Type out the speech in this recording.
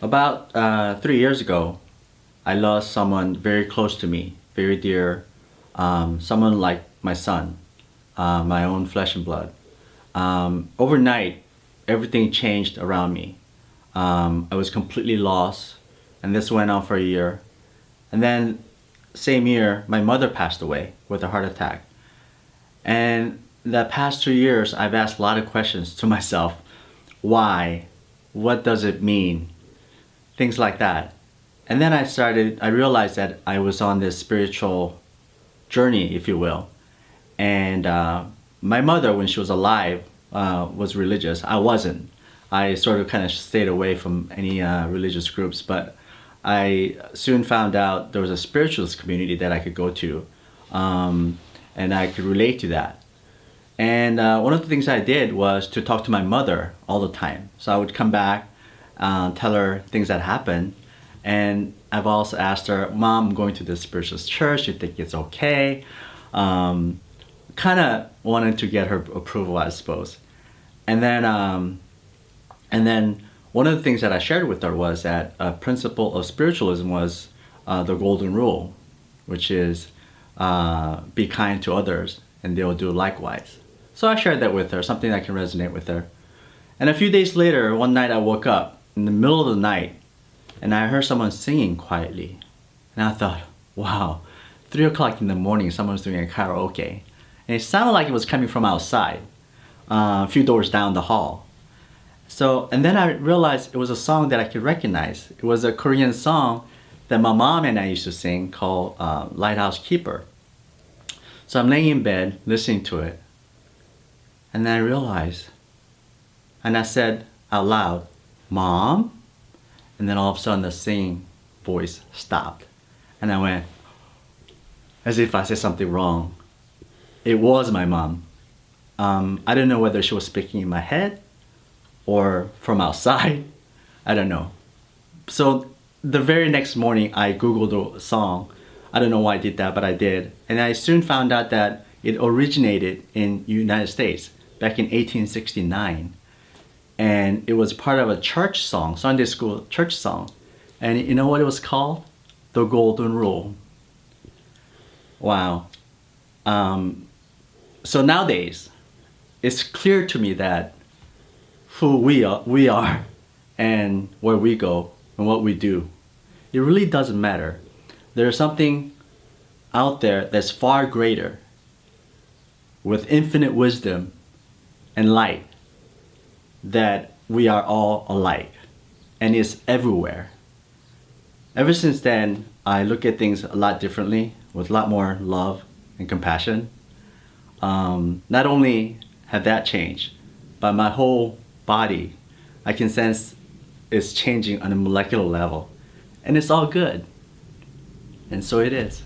About 3 years ago, I lost someone very close to me, very dear, someone like my son, my own flesh and blood. Overnight, everything changed around me. I was completely lost, and this went on for a year. And then, same year, my mother passed away with a heart attack. And the past 2 years, I've asked a lot of questions to myself. Why? What does it mean? Things like that. And then I realized that I was on this spiritual journey, if you will. And my mother, when she was alive, was religious. I wasn't. I sort of kind of stayed away from any religious groups, but I soon found out there was a spiritualist community that I could go to, and I could relate to that. And one of the things I did was to talk to my mother all the time. So I would come back, tell her things that happened, and I've also asked her, Mom, I'm going to this spiritualist church, you think it's okay? Kind of wanted to get her approval, I suppose. And then one of the things that I shared with her was that a principle of spiritualism was the golden rule, which is be kind to others and they will do likewise. So I shared that with her, something that can resonate with her. And a few days later, one night I woke up in the middle of the night and I heard someone singing quietly. And I thought, wow, 3 o'clock in the morning, someone's doing a karaoke. And it sounded like it was coming from outside, a few doors down the hall. So, and then I realized it was a song that I could recognize. It was a Korean song that my mom and I used to sing called Lighthouse Keeper. So I'm laying in bed listening to it. And then I realized, and I said out loud, Mom? And then all of a sudden the singing voice stopped. And I went, as if I said something wrong. It was my mom. I don't know whether she was speaking in my head or from outside. I don't know. So the very next morning I Googled the song. I don't know why I did that, but I did. And I soon found out that it originated in United States back in 1869. And it was part of a church song, Sunday school church song. And you know what it was called? The Golden Rule. Wow. So nowadays, it's clear to me that who we are and where we go and what we do, it really doesn't matter. There's something out there that's far greater with infinite wisdom and light, that we are all alike and it's everywhere. Ever since then, I look at things a lot differently with a lot more love and compassion. Not only had that changed, but my whole body, I can sense it's changing on a molecular level. And it's all good. And so it is.